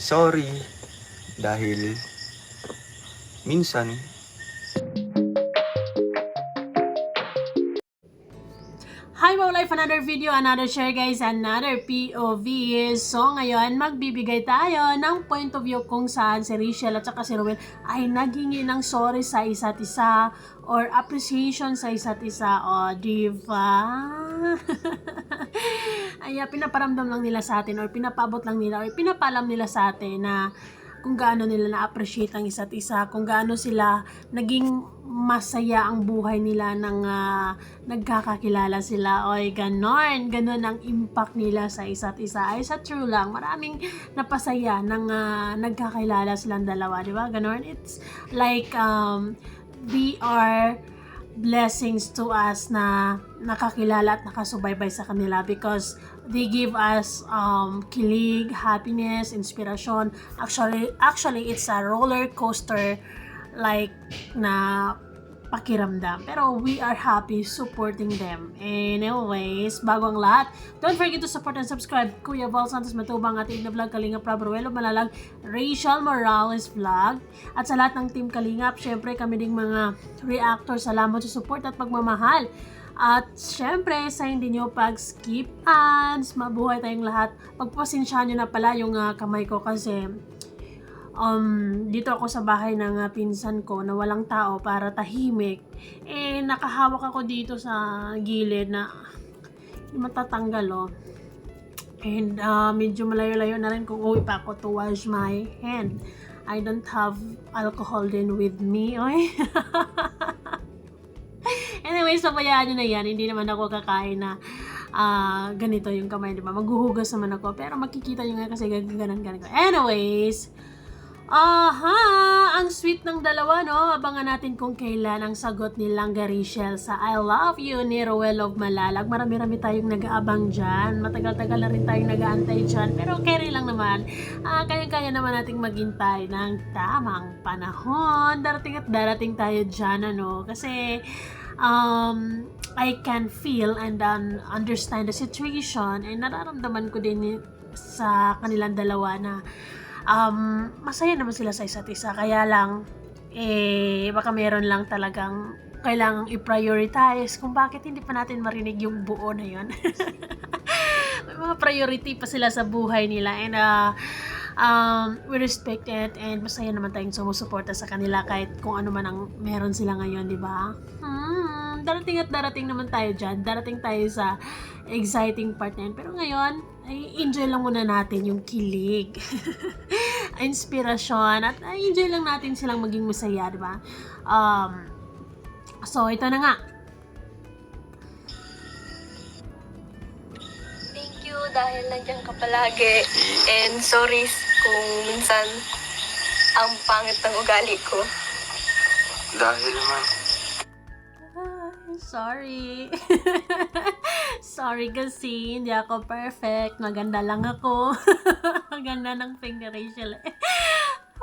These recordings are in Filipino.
sorry dahil minsan Hi Wow Life! Another video, another share guys, another POV. So ngayon, magbibigay tayo ng point of view kung saan si Rachel at saka si Rowell ay naghingi ng sorry sa isa't isa or appreciation sa isa't isa. O, diba? Ay, pinaparamdam lang nila sa atin or pinapabot lang nila or pinapalam nila sa atin na kung gaano nila na-appreciate ang isa't isa, kung gaano sila naging masaya ang buhay nila nang nagkakakilala sila. Oy, ganon ang impact nila sa isa't isa. Ay, sa true lang, maraming napasaya nang nagkakilala silang dalawa, di ba? Ganon. It's like, they are blessings to us na nakakilala at nakasubaybay sa kanila because they give us kilig, happiness, inspirasyon. Actually it's a roller coaster like na pakiramdam. Pero we are happy supporting them. Anyways, bago ang lahat, don't forget to support and subscribe Kuya Val Santos Matubang, ating na vlog Kalingap Rob Ruelo Malalag, Rachel Morales Vlog, at sa lahat ng team Kalingap. Syempre kami ding mga reactor, salamat sa support at pagmamahal. At syempre, sa hindi nyo pag-skip ads, mabuhay tayong lahat. Pagpasensyahan nyo na pala yung kamay ko kasi dito ako sa bahay ng pinsan ko na walang tao para tahimik. Nakahawak ako dito sa gilid na matatanggal And medyo malayo-layo na rin kung uwi pa ako to wash my hand. I don't have alcohol din with me. Anyway, sabayaan nyo na yan. Hindi naman ako kakain na ganito yung kamay, diba? Maghuhugas naman ako. Pero makikita nyo nga kasi ganun ko. Anyways, ang sweet ng dalawa, no? Abangan natin kung kailan ang sagot ni Langga Rachel sa I love you ni Rowell of Malalag. Marami-rami tayong nag-aabang dyan. Matagal-tagal na rin tayong nag-aantay dyan. Pero carry lang naman. Kaya-kaya naman nating maghintay ng tamang panahon. Darating at darating tayo dyan, ano? Kasi I can feel and understand the situation and nararamdaman ko din sa kanilang dalawa na masaya naman sila sa isa't isa, kaya lang baka meron lang talagang kailangang i-prioritize kung bakit hindi pa natin marinig yung buo na yun. May mga priority pa sila sa buhay nila and we respect it and masaya naman tayong sumusuporta sa kanila kahit kung ano man ang meron sila ngayon, di ba? Darating at darating naman tayo dyan. Darating tayo sa exciting part na yun. Pero ngayon, ay enjoy lang muna natin yung kilig. Inspirasyon. At enjoy lang natin silang maging masaya, di ba? So, ito na nga. Thank you dahil nandiyan ka palagi. And sorry kung minsan ang pangit ng ugali ko. dahil man Sorry. Sorry kasi hindi ako perfect. Maganda lang ako. Maganda ng finger Rachel.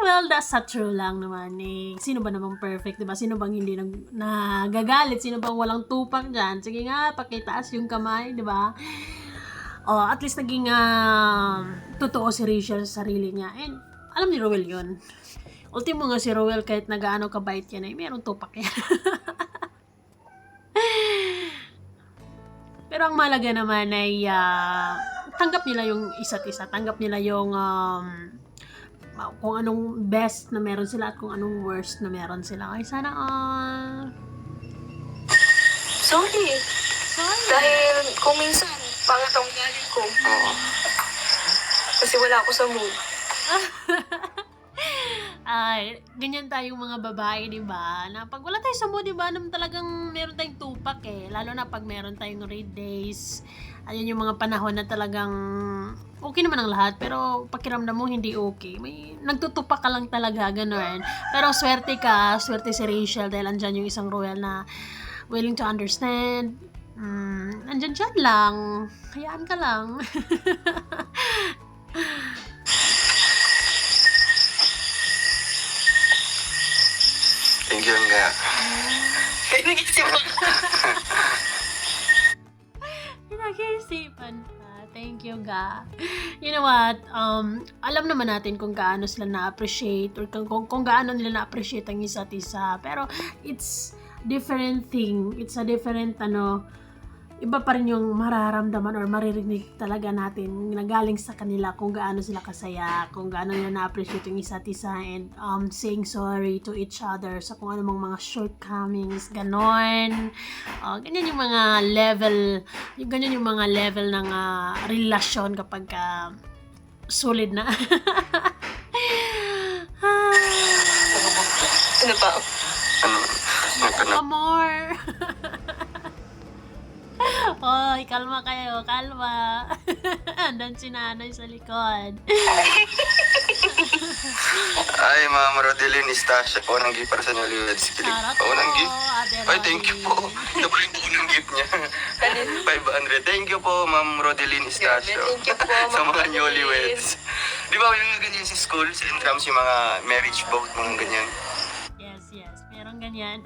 Well, that's a true lang naman Sino ba namang perfect, diba? Sino bang hindi nagagalit? Sino bang walang tupak dyan? Sige nga, pakitaas yung kamay, diba? At least naging totoo si Rachel sa sarili niya. And alam ni Rowell yun. Ultimo nga si Rowell kahit nagaano kabait yan meron tupak yan. Pero ang malaga naman ay tanggap nila yung isa't isa. Tanggap nila yung kung anong best na meron sila at kung anong worst na meron sila. Ay, sana Sorry. Dahil kung minsan pangit ang ugali ko. Kasi wala ako sa mood. Ay, ganyan tayong mga babae, di ba? Na pag wala tayo sa mood, di ba? Naman talagang meron tayong tupak Lalo na pag meron tayong raid days. Ayun yung mga panahon na talagang okay naman ang lahat, pero pakiramdam mo hindi okay. May nagtutupak ka lang talaga, ganun. Pero swerte si Rachel dahil andyan yung isang Rowell na willing to understand. Andyan dyan lang. Hayaan ka lang. thank you nga Nag-isip ako. Pinag-iisipan pa. Thank Thank you, ga. You know what? Alam naman natin kung gaano sila na-appreciate or kung gaano nila na-appreciate ang isa't isa. Pero it's different thing. It's a different, iba pa rin yung mararamdaman or maririnig talaga natin na galing sa kanila kung gaano sila kasaya, kung gaano nila na-appreciate yung isa't isa and saying sorry to each other sa kung anumang mga shortcomings, ganon. Ganyan yung mga level ng relasyon kapag solid na. Ano ba? Amor! Oy, kalma kayo, kalma. Andan si nanay sa likod. Ay, Ma'am Rodeline Estacio. Unang gift para sa Newlyweds Clip. Sarap Unang po, gift? Ate Ay, thank you po. Rodeline. Ito po yung unang gift niya. 500. Thank you po, Ma'am Rodeline Estacio. Thank you po, Ma'am Sa mga Rodeline. newlyweds. Di ba, may mga ganyan sa school, sa intrams, yung mga marriage vote, mga ganyan. Yes, merong ganyan.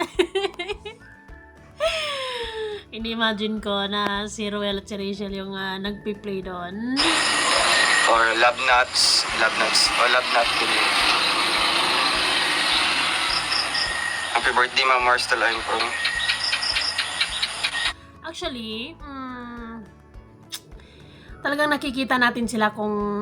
Ini-imagine ko na si Ruel at si Rachel yung nagpi-play doon. Or love nuts. O love nut ko din. Happy birthday, Ma'am Marcel Aypong. Actually, talagang nakikita natin sila kung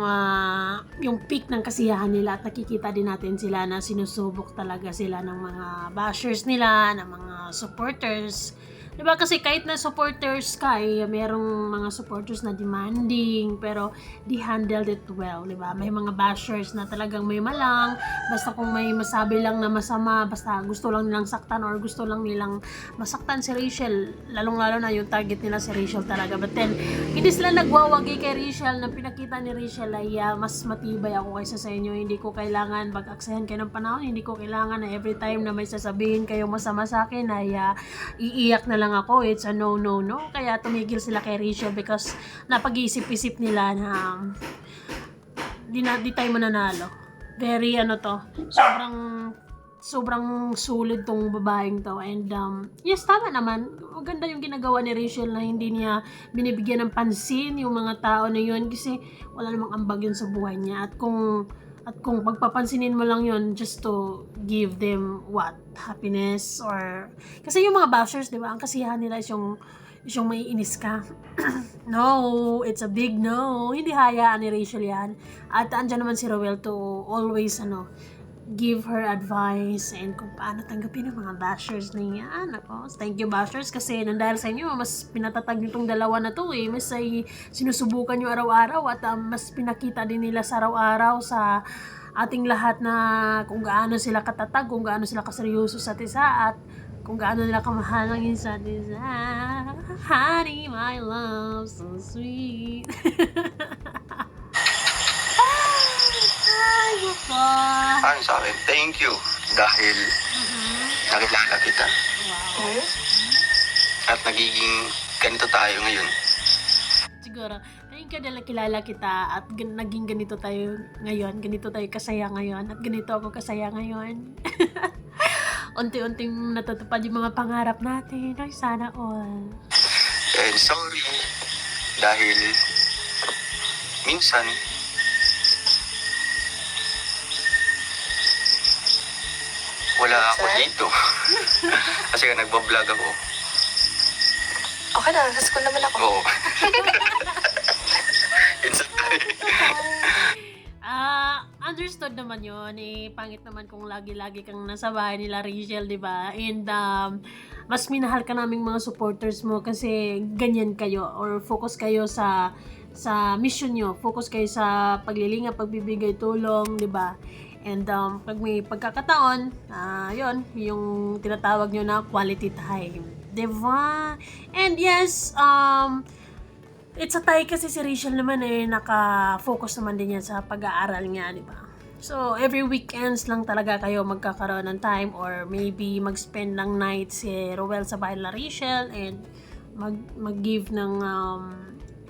yung peak ng kasiyahan nila at nakikita din natin sila na sinusubok talaga sila ng mga bashers nila, ng mga supporters. Diba kasi kahit na supporters ka merong mga supporters na demanding pero they handled it well, diba? May mga bashers na talagang may malang, basta kung may masabi lang na masama, basta gusto lang nilang saktan or gusto lang nilang masaktan si Rachel, lalong-lalo na yung target nila si Rachel talaga. But then, hindi sila nagwawagi kay Rachel na pinakita ni Rachel ay mas matibay ako kaysa sa inyo, hindi ko kailangan pag-aksayan kayo ng panahon, hindi ko kailangan na every time na may sasabihin kayo masama sa akin ay iiyak na lang ako, it's a no. Kaya tumigil sila kay Rachel because napag-iisip-isip nila na di tayo mananalo. Very sobrang sulit tong babaeng to and yes, tama naman, maganda yung ginagawa ni Rachel na hindi niya binibigyan ng pansin yung mga tao na yun kasi wala namang ambag yun sa buhay niya at kung pagpapansinin mo lang yun just to give them happiness or kasi yung mga bashers, di ba, ang kasiyahan nila is yung may inis ka. No, it's a big no. Hindi hayaan ni Rachel yan. At andyan naman si Ruel to always give her advice and kung paano tanggapin ang mga bashers na yan. Ako, thank you bashers kasi nandahil sa inyo, mas pinatatag nyo tong dalawa na to mas sinusubukan nyo araw-araw at mas pinakita din nila sa araw-araw sa ating lahat na kung gaano sila katatag, kung gaano sila kaseryoso sa isa at kung gaano nila kamahal ang isa't isa. Honey, my love, so sweet. Ay, po. Ano sa akin? Thank you. Dahil nakilala kita. Wow. At nagiging ganito tayo ngayon. Siguro, thank you dahil kilala kita at naging ganito tayo ngayon. Ganito tayo kasaya ngayon at ganito ako kasaya ngayon. Unti-unting natutupad yung mga pangarap natin. Ay, sana all. And sorry. Dahil minsan wala ako dito. Kasi nagbablog ako. Okay na, sa school naman ako. Oo. Minsan tayo. Understood naman yun. Pangit naman kung lagi-lagi kang nasa bahay nila Rachel, di ba? And mas minahal ka naming mga supporters mo kasi ganyan kayo or focus kayo sa mission nyo. Focus kayo sa paglilinga, pagbibigay tulong, di ba? And pag may pagkakataon, yun, yung tinatawag nyo na quality time. Diba? And yes, it's a tie kasi si Rachel naman naka-focus naman din yan sa pag-aaral niya, di ba? So, every weekends lang talaga kayo magkakaroon ng time or maybe mag-spend ng night si Ruel sa bahay na Rachel and mag-give ng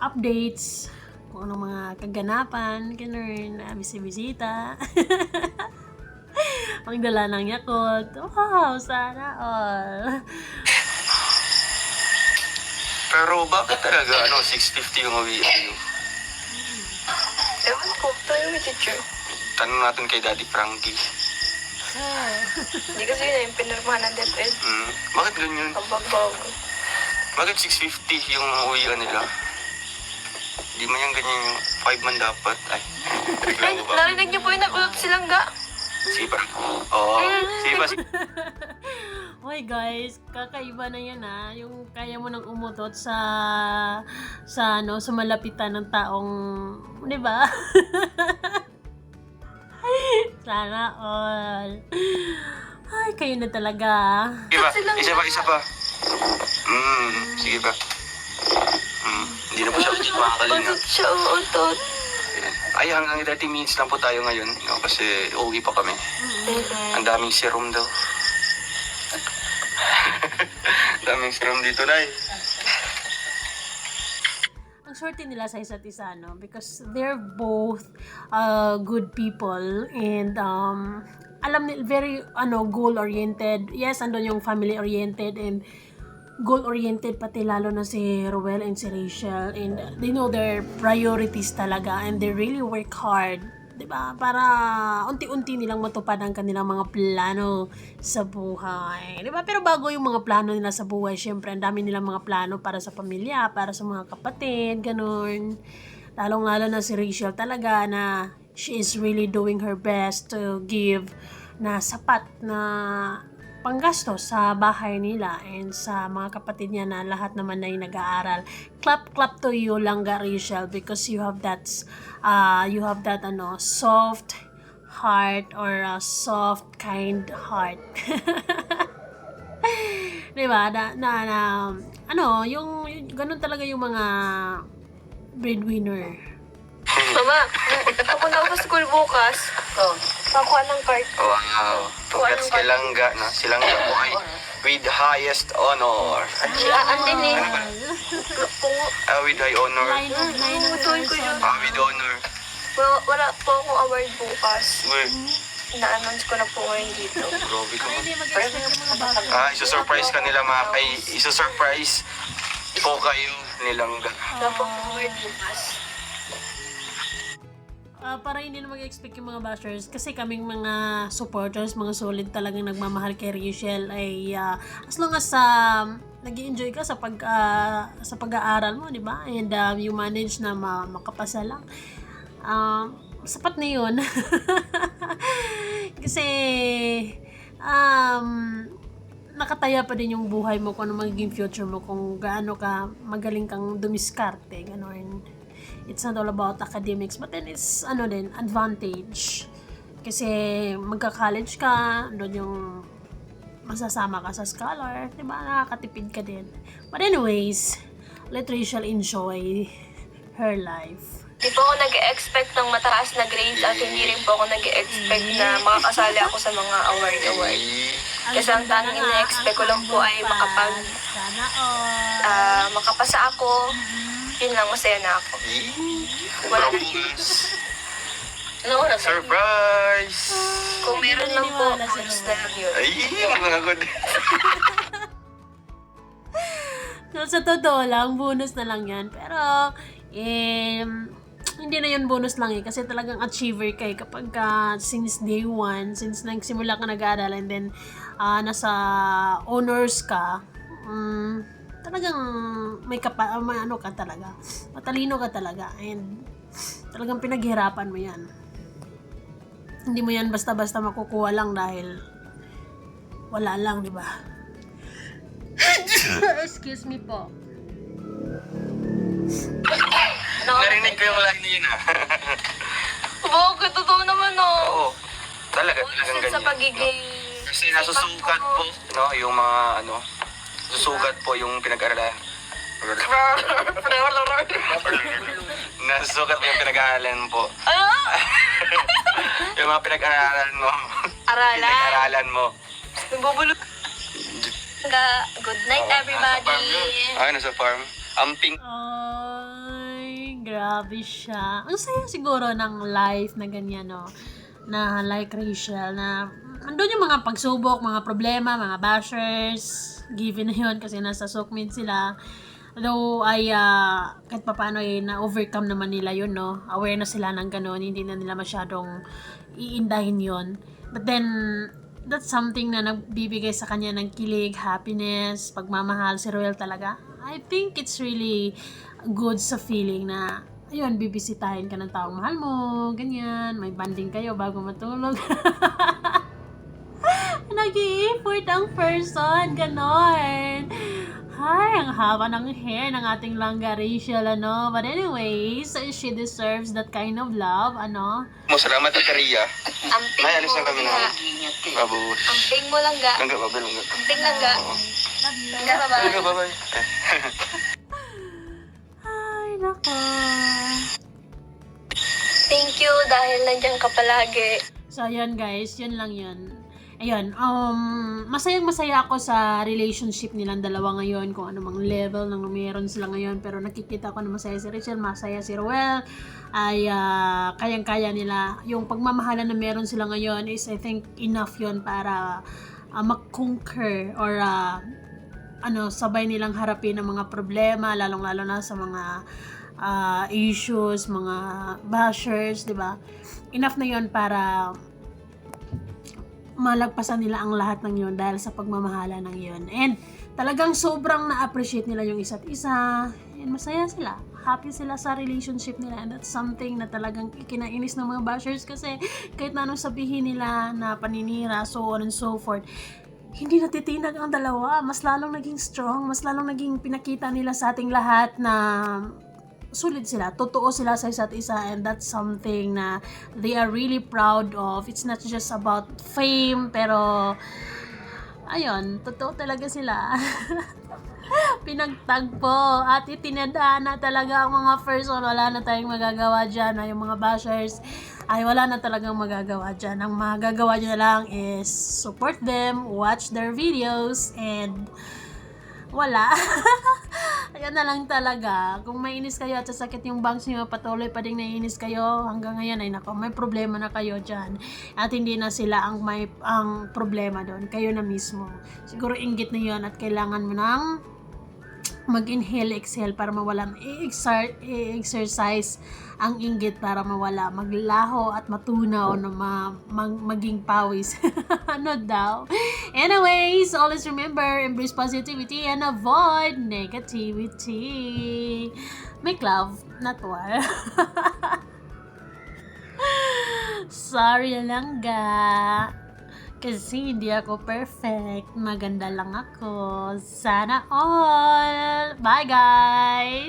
updates kung anong mga kaganapan, ganun, bisita. Magdala ng Yakult. Wow, sana all. Pero bakit talaga 6:50 yung uwi niyo? namin teacher. Tanong natin kay Daddy Frankie. Hindi kasi yun na yung pinirmahan ng DepEd. Bakit ganyan? Ang bago. Bakit 650 yung uwian nila? Di man yung ganyan yung 5 man dapat. Ay, Ay, reklamo ba? narinig niyo po yung nag-ulot silang ga. Sige ba? Oo. Sige ba? Hoy guys, kakaiba na yan yung kaya mo nang umutot sa sa malapitan ng taong, 'di ba? Sana all. Ay, kayo na talaga. Sige ba? Isa pa. Sige ba? Hindi na po siya makakalinga. Bakit siya umutot? Ay, hanggang 30 minutes lang po tayo ngayon. No, kasi uuwi pa kami. Ang daming serum daw. Daming serum dito, Nay. Ang swerte nila sa isa't isa, no? Because they're both good people and alam nila, very goal-oriented. Yes, andun yung family-oriented and goal-oriented, pati lalo na si Ruel and si Rachel, and they know their priorities talaga and they really work hard, 'di ba? Para unti-unti nilang matupad ang kanilang mga plano sa buhay, 'di ba? Pero bago yung mga plano nila sa buhay, syempre ang dami nilang mga plano para sa pamilya, para sa mga kapatid, ganun. Lalong-lalo na si Rachel talaga na she is really doing her best to give na sapat na panggastos sa bahay nila and sa mga kapatid niya na lahat naman ay nag-aaral. Clap to you, Langga Rachel, because you have that soft heart or a soft kind heart. Diba? Yung ganun talaga yung mga breadwinner. Mama, ako na ako sa school bukas. Pakuha ng card. Wow. Congrats kay Langga, no? Si Langga po ay with highest honor. Andin eh. With high honor. Line of Ko yun. With honor. Wala po akong award bukas. Uy, Na-announce ko na po ngayon dito. grabe ka. Hindi mag-expect yung mga bata. Isa-surprise ka nila isa-surprise po kayo ni Langga. Wala po akong award bukas. Para hindi na mag-expect yung mga bashers, kasi kaming mga supporters, mga solid talagang nagmamahal kay Rachel ay as long as nag-i-enjoy ka sa pag-aaral mo, di ba? And you manage na makapasa lang. Sapat na yun. Kasi nakataya pa din yung buhay mo kung ano magiging future mo, kung gaano ka magaling kang dumiskarte, gano'n. It's not all about academics, but then it's advantage. Kasi magka-college ka, doon yung masasama ka sa scholar, di ba? Nakakatipid ka din. But anyways, let Rachel enjoy her life. Hindi po ako nag-expect ng mataas na grades at hindi rin po ako nag-expect na makakasali ako sa mga award. Kasi ang tanging na-expect ko lang po ay Sana all. makapasa ako. Yun lang, masaya na ako. Wala na. Surprise! Kung meron lang po, bonus na lang yun. Ay, mga good. So, sa totoo lang, bonus na lang yan. Pero, hindi na yun bonus lang kasi talagang achiever kay kapag since day one, since nagsimula ka nag-aaral and then nasa honors ka, talagang may ka talaga. Matalino ka talaga and talagang pinaghirapan mo yan. Hindi mo yan basta-basta makukuha lang dahil wala lang, di ba? Excuse me po. Narinig ko yung line niya na. Bakit? Totoo naman, Oo. Talagang Sa ganyan. pagiging... Kasi nasusukat po, no, yung mga susukat po yung pinag-aralan. Nasusukat po yung pinag-aralan po. Yung mga pinag-aralan mo. Pinag-aralan mo. Nagbubulog. Good night, everybody. Nasa farm. Amping. Ay, grabe siya. Ang saya siguro ng life na ganyan, no? Na like Rachel, na andun yung mga pagsubok, mga problema, mga bashers, given na yun kasi nasa Sukmid sila. Though ay kahit papaano ay na-overcome naman nila yun, no? Aware na sila ng ganun, hindi na nila masyadong iindahin yun. But then, that's something na nagbibigay sa kanya ng kilig, happiness, pagmamahal si Roel talaga. I think it's really good sa feeling na ayun, bibisitahin ka ng taong mahal mo, ganyan, may banding kayo bago matulog. Nag-i-effort ang person, ganon. Hay, ang haba ng hair ng ating langga Rachel, ano. But anyways, she deserves that kind of love, ano. Salamat at Karia. Amping May alis mo, na kami na. langga. Babos. Amping mo, langga. Langga, babay, langga. Amping, langga. Love you. Langga, bye-bye. Langga, babay. Ay, nako. Thank you dahil nandiyan ka palagi. So, ayun guys, yun lang yun. Ayun, masayang-masaya ako sa relationship nilang dalawa ngayon, kung ano mang level ng meron sila ngayon, pero nakikita ko na masaya si Rachel, masaya si Roel, ay kayang-kaya nila. Yung pagmamahalan na meron sila ngayon is, I think, enough yun para mag-conquer or sabay nilang harapin ang mga problema, lalong-lalo na sa mga issues, mga bashers, di ba? Enough na yun para malagpasan nila ang lahat ng yun dahil sa pagmamahala ng yun. And talagang sobrang na-appreciate nila yung isa't isa. And masaya sila. Happy sila sa relationship nila. And that's something na talagang ikinainis ng mga bashers kasi kahit na anong sabihin nila na paninira, so on and so forth, hindi natitinag ang dalawa. Mas lalong naging strong, mas lalong naging pinakita nila sa ating lahat na sulit sila, totoo sila sa isa't isa, and that's something na they are really proud of. It's not just about fame, pero ayun, totoo talaga sila. Pinagtagpo at itinadhana talaga ang mga person. Wala na tayong magagawa dyan. Yung mga bashers ay wala na talagang magagawa dyan. Ang magagawa dyan na lang is support them, watch their videos, and wala. Ayun na lang talaga. Kung mainis kayo at sasakit yung bangs nyo, patuloy pa ding naiinis kayo, hanggang ngayon ay nako, may problema na kayo dyan. At hindi na sila ang problema doon. Kayo na mismo. Siguro inggit na yun at kailangan mo nang mag-inhale, exhale para mawala. I-exercise ang inggit para mawala. Maglaho at matunaw na maging pawis. Ano daw? Anyways, always remember, embrace positivity and avoid negativity. Make love, not war. Sorry lang ga. Kasi hindi ako perfect. Maganda lang ako. Sana all. Bye guys!